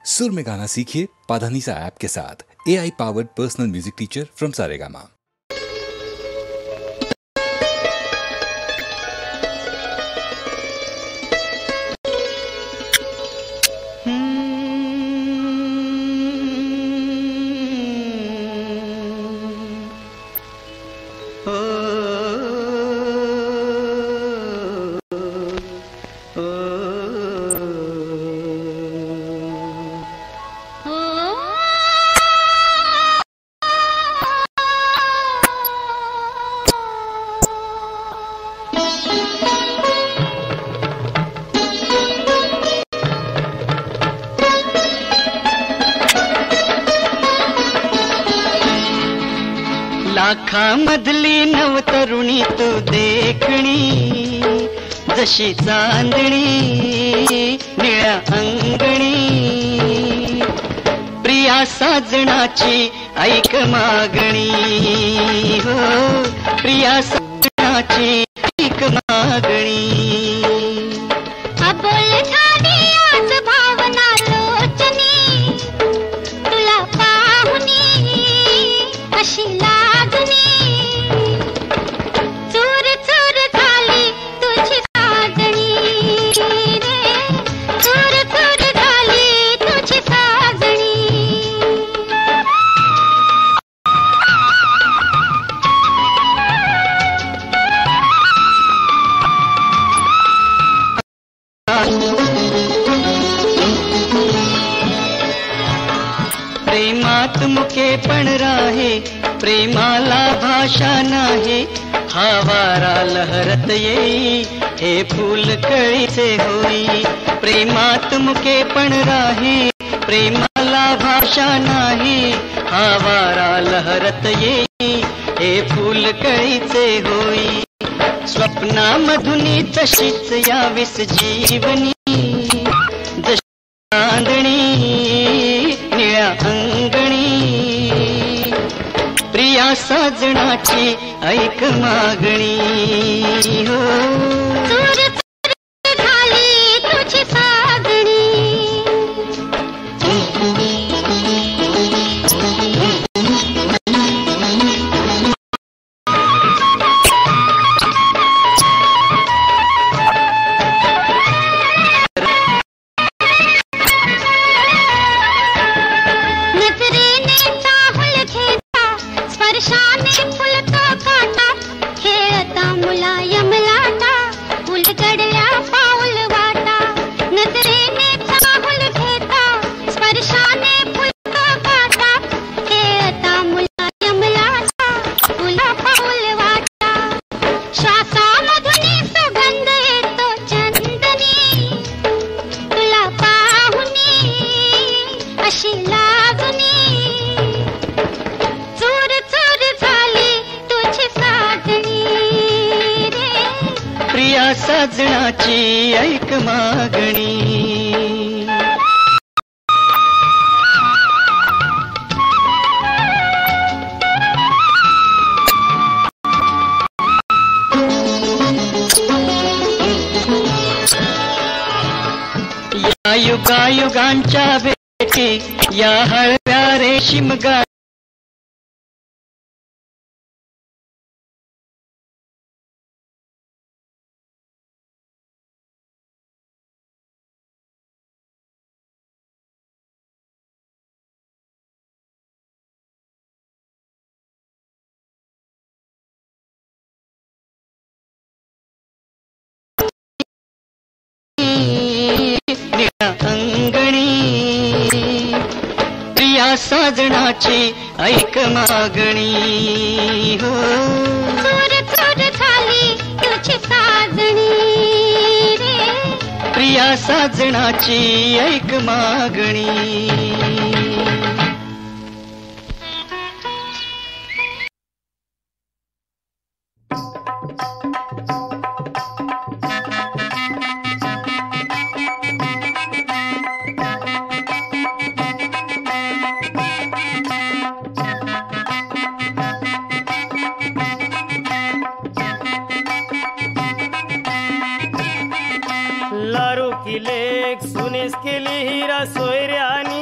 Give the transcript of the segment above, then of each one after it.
सुर में गाना सीखिए पाधानीसा ऐप के साथ। AI powered personal music teacher from Saregama. लाखा मधली नवतरुणी तू देखणी, जशी चांदणी निळ्या अंगणी, प्रिया साजनाची ऐक मागणी, हो प्रिया साजनाची ऐक मागणी। अबोल झाली आज भावना लोचनी, तुला पाहुनी अशी लागणी, चूर चूर झाली तुझी साजणी रे, चूर चूर झाली तुझी साजणी। प्रेमात मुके पण राहे, प्रेमाला भाषा नाही, हा वारा लहरत येई, हे फूल कळीचे होई। प्रेमात मुके पण राहे, प्रेमाला भाषा नाही, हा वारा लहरत येई, हे फूल कळीचे होई। स्वप्नामधुनी तशीच यावीस जीवनी, जशी चांदणी निळ्या अंगणी, प्रिया साजनाची ऐक मागणी, हो चूर चूर झाली तुझी साजणी। नजरेने चाहुल घेता, स्पर्शाने फुलतो काटा, खेळता मुलायम लाटा, उलगडल्या पाऊल वाटा। नजरेने चाहुल घेता, स्पर्शाने फुलतो काटा, खेळता मुलायम लाटा, उला पाऊल वाटा। श्वासामधुनी सुगंध येतो चंदनी, तुला पाहुनी अशी लागणी, चूर चूर झाली तुझी साजणी रे। प्रिया साजनाची ऐक मागणी। या युगायुगांच्या भेटी, या हळव्या रेशीम गा अंगणी, प्रिया साजनाची ऐक मागणी, हो चूर चूर झाली तुझी साजणी रे। प्रिया साजनाची ऐक मागणी। लारू की लेक सुनीस केली हिरा सोयऱ्यानी,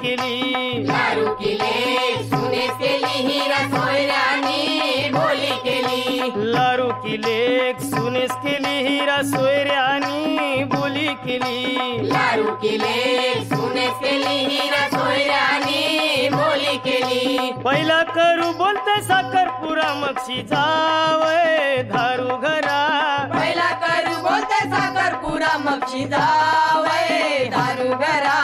केली. दारू केली सुनेस केली हिरा सोयऱ्यानी बोली केली. लारू केली सुनेस केली हिरा सोयऱ्यानी बोली केली. दारू केली सुनेस केली हिरा सोयऱ्यानी बोली केली. पहिला करू बोलते साखरपुरा मक्षी जावय धारू घरा. पहिला करू बोलते साखरपुरा मक्षी जावय दारू घरा.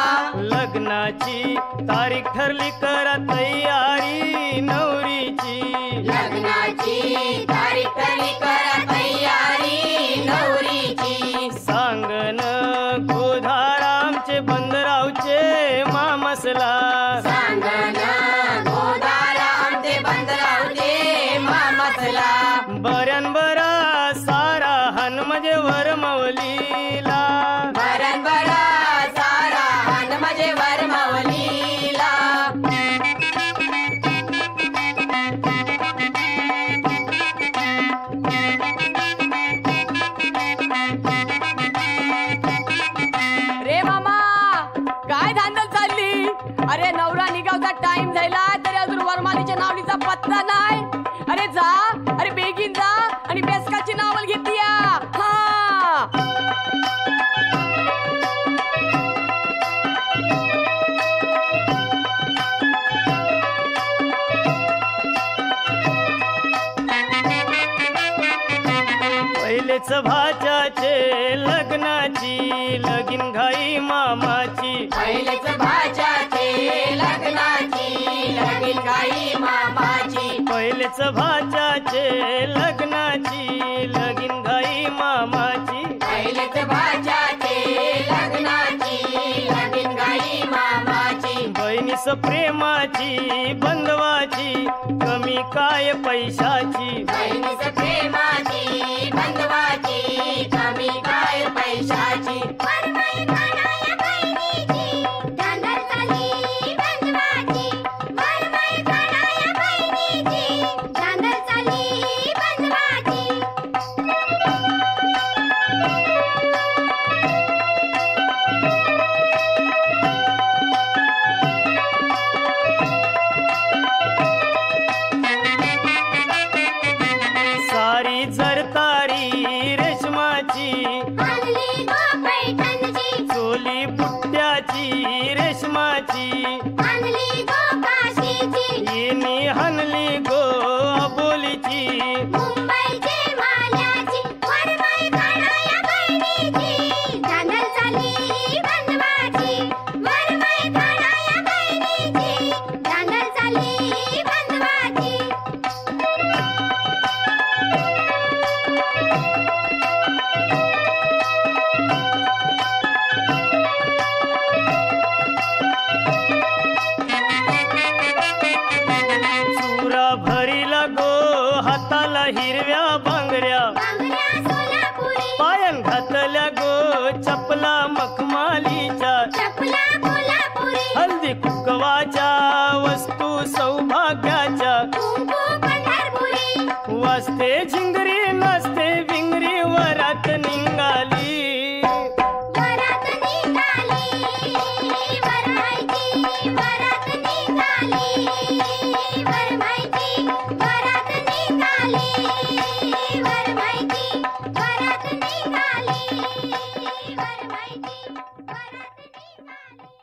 लग्नाची तारीख ठरली करा तयारी नवरीची. लग्नाची तारीख ठरली करा तयारी नवरीची. सांगन गोधारामचे बंदरावचे मामसला. सांगना गोदारा आमचे बंदरावचे मामसला. बऱ्यान बरा सारा हन म्हणजे वरमवलीला. बरन बरा सारा हन म्हणजे वरमावलीला. रे मामा काय धांदल चालली. अरे नवरा निघावचा टाइम झाला तरी अजून वरमालीच्या नावलीचा पत्ता नाही. अरे जा अरे बेगीन जा आणि बेसकाची नावल घेतली हा. पहिलेच भाच्याचे लग्नाची लगीन घाई मामाची. पहिलेच भाच्याचे लग्नाची लगीन गाई मामाची. पहिलेच भाच्याचे लग्नाची लगीन घाई मामाची. पहिलेच भाच्याचे लग्नाची लगीन गाई मामाची. बहिणीस प्रेमाची बंधवाची कमी काय पैशाची. बहिणीच प्रेमाची बंधवाची कमी काय पैशाची. वरमाई काढाया बहिणीची, धांदल चाली बंधवाची. वरमाई काढाया बहिणीची, धांदल चाली बंधवाची. सारी जरतारी रेशमाची आणली गो पैठणची, चोली बुट्ट्याची रेशमाची. आणली गो काशीची, येणी हनली गो अबोलीची. मुंबईची माल्याची. वरमाई काढाया बहिणीची, धांदल चाली बंधवाची. वरमाई काढाया बहिणीची, धांदल चाली बंधवाची. चुरा भरीला गो हाताला हिरव्या बांगड्या. बांगड्या सोलापुरी, पायान घातल्या गो चपला मखमालीच्या. चपला कोल्हापुरी, हल्दी कुकवाच्या वस्तू सौभाग्याच्या. कुंकू पंढरपुरी. वाजते झिंगरी नाचते विंगरी वरात निघाली. वरात निघाली, वरमाईची वरात निघाली. वरमाईची वरात निघाली, वरमाईची वरात निघाली. वरमाईची वरात निघाली.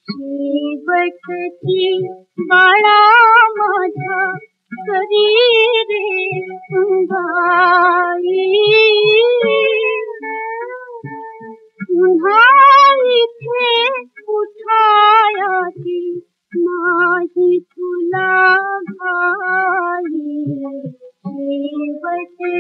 शेवटची बाळा माझा करी रे अंगाई पुन्हा इथे उठायाची माझी तुला घाई शेवटची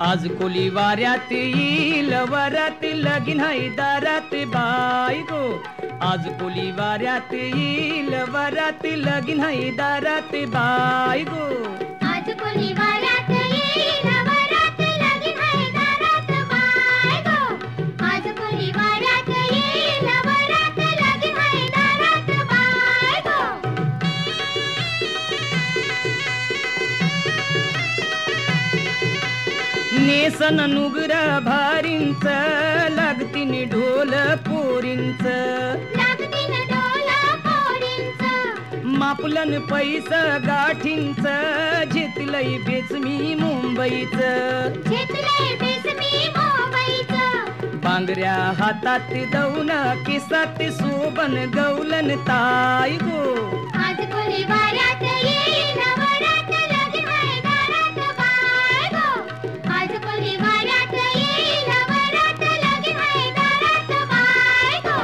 आज कोली वाऱ्यात येईल वरात लगीन हाय दारात बाई गो. आज कोली वाऱ्यात येईल वरात लगीन हाय दारात बाई गो. आज कोली वाऱ्यात येईल वरात लगीन हाय दारात बाई गो. आज कोली वाऱ्यात येईल वरात लगीन हाय दारात बाई गो. नेसन नुगरा भारींच लागतीन ढोल पोरींच. लागतीन ढोल पोरींच. मापलन पैसा गाठींच घेतलंय बेच मी मुंबईच. घेतलंय बेस मी मुंबईच. बांगड्या हातात दौन केसात सोबन गौलन ताई गो. आज कोली वाऱ्यात येईल वरात लगीन हाय दारात बाई गो. आज कोली वाऱ्यात येईल वरात लगीन हाय दारात बाई गो.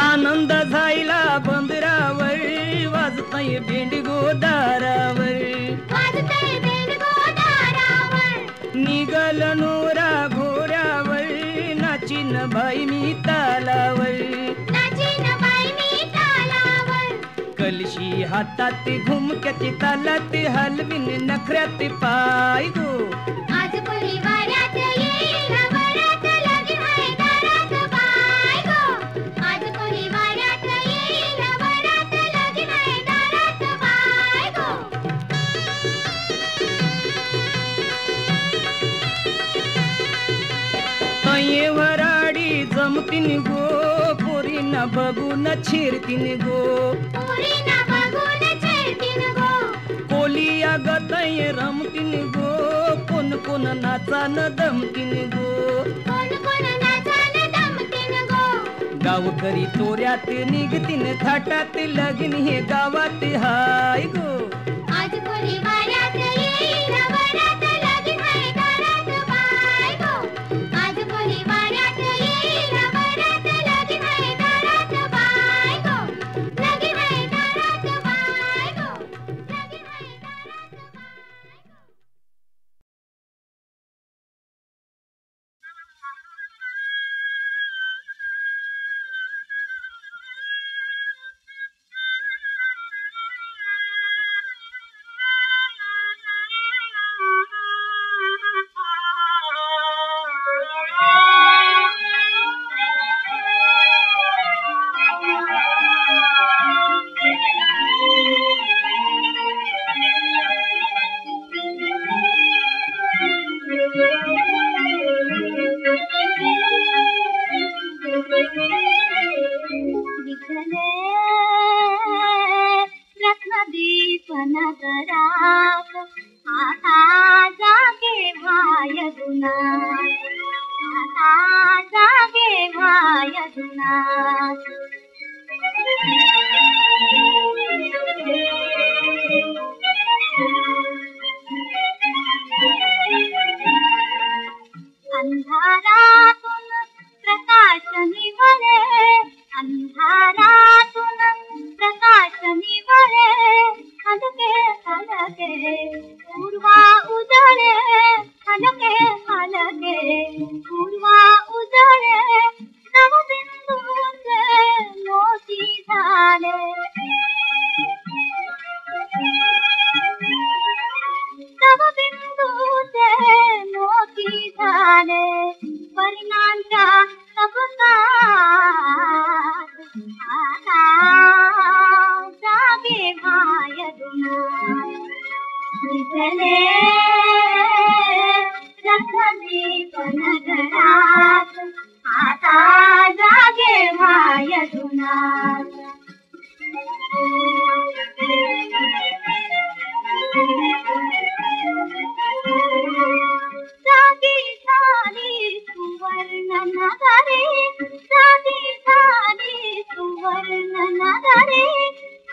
आनंद झायला बंदरावर वाजताय भेंडगो दारावर. वाजतंय बेंडगो दारावर. निघल नोरा घोड्यावर नाचिन बाई मी तालावर. नाचीन बाई मी तालावर. कलशी हातात घुमक्याची तालात हलविन नखऱ्यात पाय गो. आज कोली वाऱ्यात येईल वरात लगीन हाय दारात बाई गो. आज कोली वाऱ्यात येईल वरात लगीन हाय दारात बाई गो. तये वराडी जमतीन गो पोरीना बघून छिरतीन गो. पोरीना बघून छेडतीन गो. कोलिया गतय रमतीन गो कोण कोण नाचान दमतीन गो. कोण कोण नाचान दमतीन गो. गावकरी तोऱ्यात निघतीन थाटात लगीन हे गावात हाय गो. आज कोली वाऱ्यात येईल वरात लगीन हाय दारात बाई गो. आज कोली वाऱ्यात येईल वरात लगीन हाय दारात बाई गो. लगीन हाय दारात बाई गो. लगीन हाय दारात बाई गो. विठले रत्न दीपन कराक आता जागे भाय दुना. आता जागे भाय दुना. अंधारातून प्रकाश निवळे. अंधारातून प्रकाश निवळे. हलके हलके पूर्वा उजळे. हलके हलके पूर्वा उजळे. नवबिंदूचे मोती झाले. नवबिंदूचे मोती झाले. परिणांच्या तपकात आता जागे भाय दुना. विठले रत्नदीपन घरात आता जागे भाय दुना. जागी झाली सुवर्ण नगरी. जागी झाली सुवर्ण नगरी.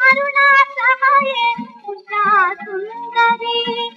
अरुणा सहाये उषा सुंदरी.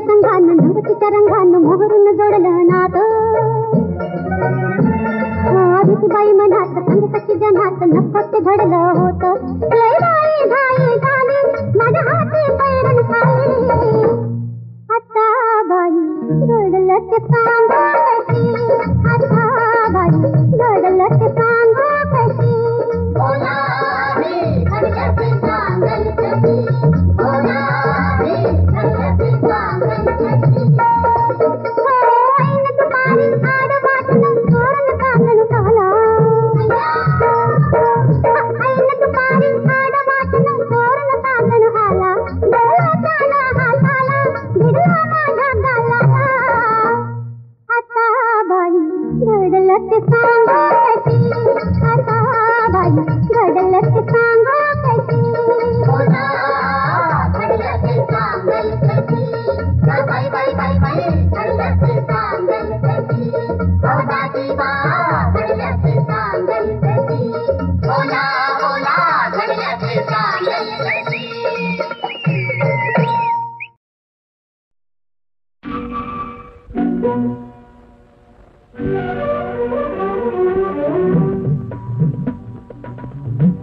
संघानं नवतीच्या रंगानं मोहरून जोडलं नात आधीची बाई मनात संगताची जनात नफत घडलं होतं लय बाई घाई झाली माझ्या हाती पैरण खाली आता बाई घडलं ते सांगा कशी आता बाई घडलं ते सांगा कशी बोलावी घडलं ते सांगल कशी बोलावी घडलं ते सांगल कशी ऐन तुपारी आड वाटणं तोरण कांगण काला ऐन तुपारी आड वाटणं तोरण कांगण आला डोळा चाला हाताला भिडला माझ्या गालाला आता बाई घडलं ते सांगा कशी आता बाई घडलं ते सांगा कशी घडलं ते सांगल कशी बाई बाई बाई बाई घडलं ते सांगल कशी दादी बा घडलं ते सांगल कशी बोला बोला घडलं ते सांगल कशी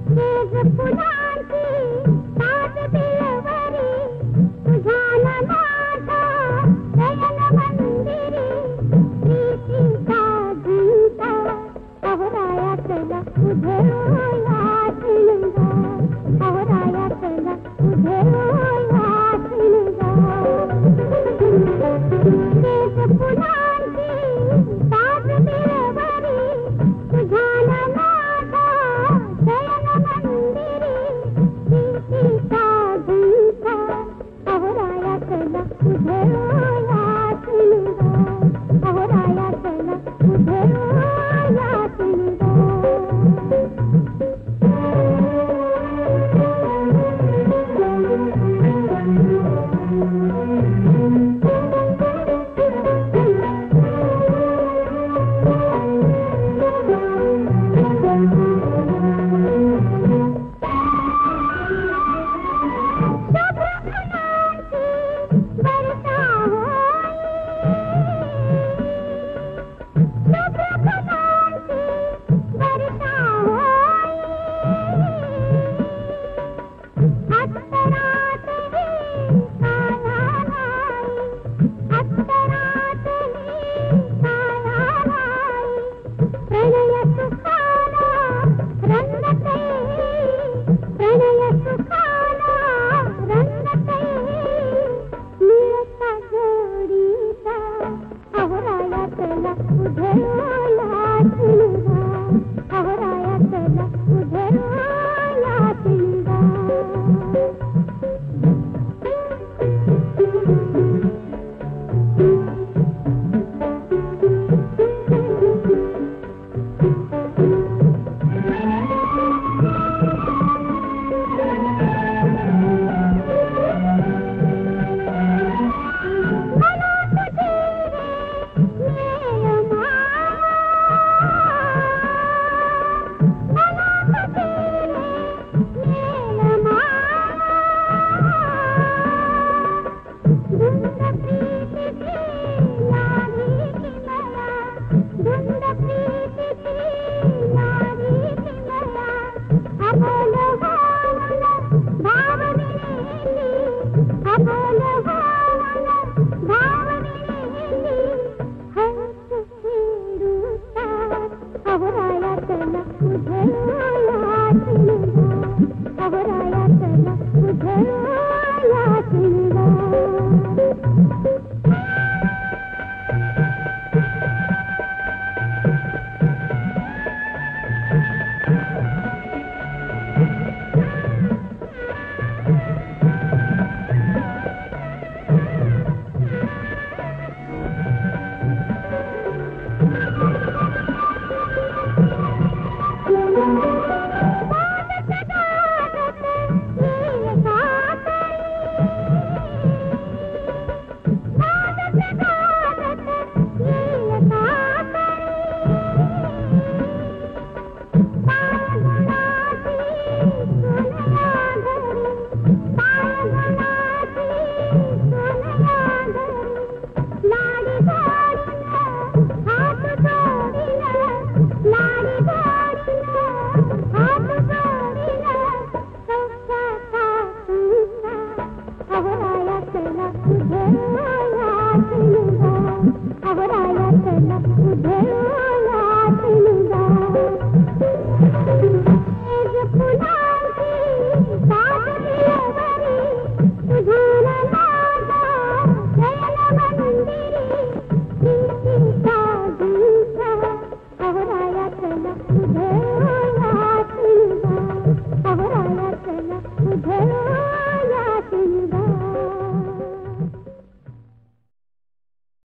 तेज फुला